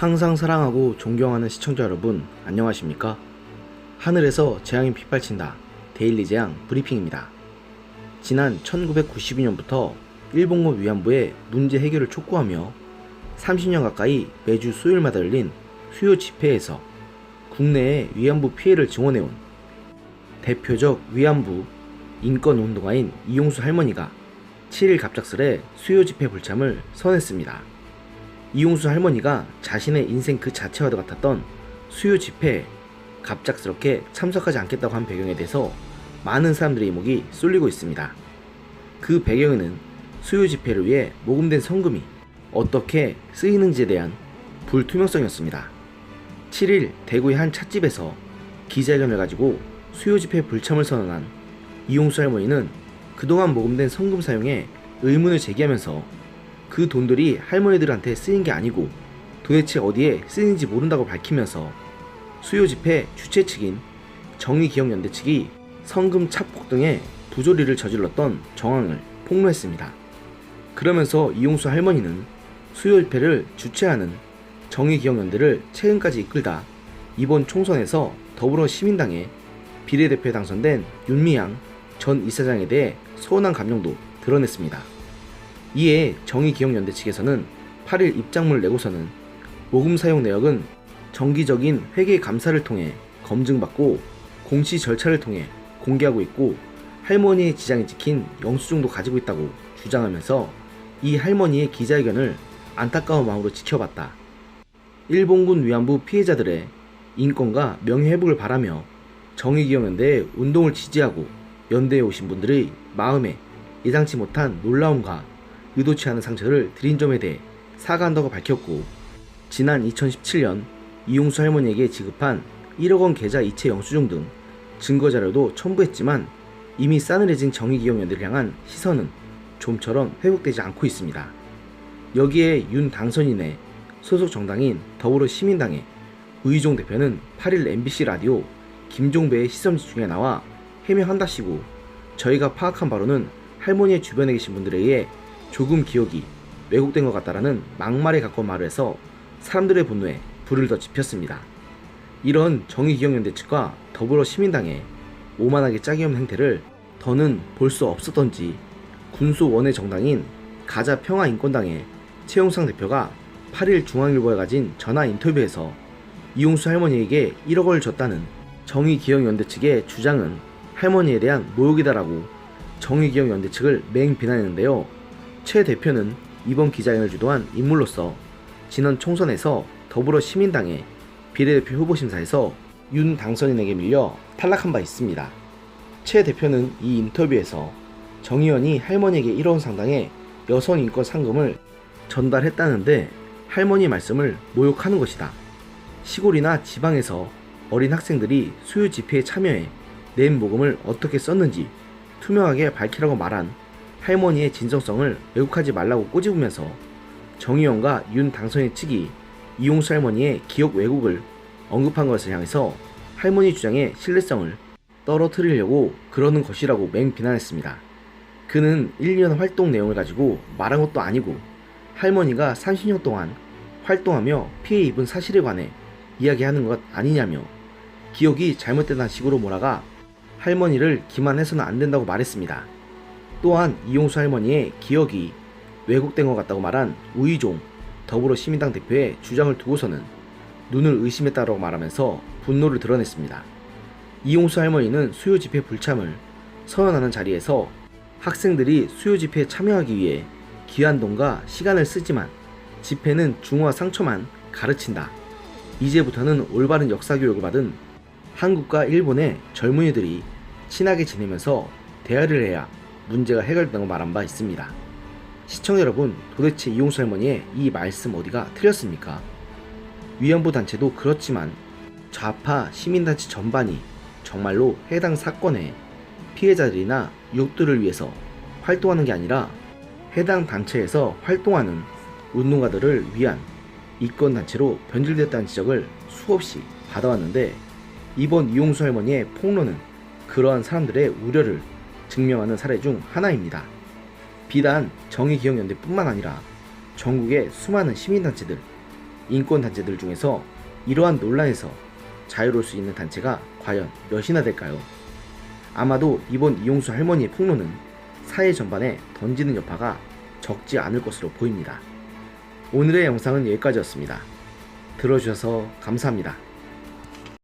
항상 사랑하고 존경하는 시청자 여러분, 안녕하십니까? 하늘에서 재앙이 빗발친다. 데일리 재앙 브리핑입니다. 지난 1992년부터 일본군 위안부의 문제 해결을 촉구하며 30년 가까이 매주 수요일마다 열린 수요 집회에서 국내의 위안부 피해를 증언해온 대표적 위안부 인권운동가인 이용수 할머니가 7일 갑작스레 수요 집회 불참을 선언했습니다. 이용수 할머니가 자신의 인생 그 자체와도 같았던 수요 집회에 갑작스럽게 참석하지 않겠다고 한 배경에 대해서 많은 사람들의 이목이 쏠리고 있습니다. 그 배경에는 수요 집회를 위해 모금된 성금이 어떻게 쓰이는지에 대한 불투명성이었습니다. 7일 대구의 한 찻집에서 기자회견을 가지고 수요 집회 불참을 선언한 이용수 할머니는 그동안 모금된 성금 사용에 의문을 제기하면서 그 돈들이 할머니들한테 쓰인 게 아니고 도대체 어디에 쓰이는지 모른다고 밝히면서 수요 집회 주최 측인 정의기억연대 측이 성금 착복 등의 부조리를 저질렀던 정황을 폭로했습니다. 그러면서 이용수 할머니는 수요 집회를 주최하는 정의기억연대를 최근까지 이끌다 이번 총선에서 더불어시민당의 비례대표에 당선된 윤미향 전 이사장에 대해 서운한 감정도 드러냈습니다. 이에 정의기억연대 측에서는 8일 입장문을 내고서는 모금 사용 내역은 정기적인 회계 감사를 통해 검증받고 공시 절차를 통해 공개하고 있고 할머니의 지장이 찍힌 영수증도 가지고 있다고 주장하면서 이 할머니의 기자회견을 안타까운 마음으로 지켜봤다. 일본군 위안부 피해자들의 인권과 명예회복을 바라며 정의기억연대의 운동을 지지하고 연대에 오신 분들의 마음에 예상치 못한 놀라움과 의도치 않은 상처를 드린 점에 대해 사과한다고 밝혔고, 지난 2017년 이용수 할머니에게 지급한 1억 원 계좌 이체 영수증 등 증거자료도 첨부했지만 이미 싸늘해진 정의기억연대를 향한 시선은 좀처럼 회복되지 않고 있습니다. 여기에 윤 당선인의 소속 정당인 더불어시민당의 우이종 대표는 8일 MBC 라디오 김종배의 시선지 중에 나와 해명한다시고, 저희가 파악한 바로는 할머니의 주변에 계신 분들에 의해 조금 기억이 왜곡된 것 같다라는 막말에 가까운 말을 해서 사람들의 분노에 불을 더 지폈습니다. 이런 정의기억연대 측과 더불어시민당의 오만하게 짝이 없는 행태를 더는 볼 수 없었던지 군소 원외 정당인 가자평화인권당의 최용상 대표가 8일 중앙일보에 가진 전화 인터뷰에서 이용수 할머니에게 1억 원을 줬다는 정의기억연대 측의 주장은 할머니에 대한 모욕이다라고 정의기억연대 측을 맹비난했는데요. 최 대표는 이번 기자회견을 주도한 인물로서 지난 총선에서 더불어시민당의 비례대표 후보 심사에서 윤 당선인에게 밀려 탈락한 바 있습니다. 최 대표는 이 인터뷰에서 정 의원이 할머니에게 1억 원 상당의 여성인권 상금을 전달했다는데 할머니 말씀을 모욕하는 것이다. 시골이나 지방에서 어린 학생들이 수요 집회에 참여해 낸 모금을 어떻게 썼는지 투명하게 밝히라고 말한 할머니의 진정성을 왜곡하지 말라고 꼬집으면서 정 의원과 윤 당선인 측이 이용수 할머니의 기억 왜곡을 언급한 것을 향해서 할머니 주장의 신뢰성을 떨어뜨리려고 그러는 것이라고 맹비난했습니다. 그는 1, 2년 활동 내용을 가지고 말한 것도 아니고 할머니가 30년 동안 활동하며 피해 입은 사실에 관해 이야기하는 것 아니냐며 기억이 잘못된다는 식으로 몰아가 할머니를 기만해서는 안 된다고 말했습니다. 또한 이용수 할머니의 기억이 왜곡된 것 같다고 말한 우이종 더불어시민당 대표의 주장을 두고서는 눈을 의심했다고 말하면서 분노를 드러냈습니다. 이용수 할머니는 수요 집회 불참을 선언하는 자리에서 학생들이 수요 집회에 참여하기 위해 귀한 돈과 시간을 쓰지만 집회는 중후와 상처만 가르친다. 이제부터는 올바른 역사 교육을 받은 한국과 일본의 젊은이들이 친하게 지내면서 대화를 해야 문제가 해결된다고 말한 바 있습니다. 시청자 여러분, 도대체 이용수 할머니의 이 말씀 어디가 틀렸습니까? 위안부 단체도 그렇지만 좌파 시민단체 전반이 정말로 해당 사건의 피해자들이나 유족들을 위해서 활동하는 게 아니라 해당 단체에서 활동하는 운동가들을 위한 이권단체로 변질됐다는 지적을 수없이 받아왔는데, 이번 이용수 할머니의 폭로는 그러한 사람들의 우려를 증명하는 사례 중 하나입니다. 비단 정의기억연대뿐만 아니라 전국의 수많은 시민단체들, 인권단체들 중에서 이러한 논란에서 자유로울 수 있는 단체가 과연 몇이나 될까요? 아마도 이번 이용수 할머니의 폭로는 사회 전반에 던지는 여파가 적지 않을 것으로 보입니다. 오늘의 영상은 여기까지였습니다. 들어주셔서 감사합니다.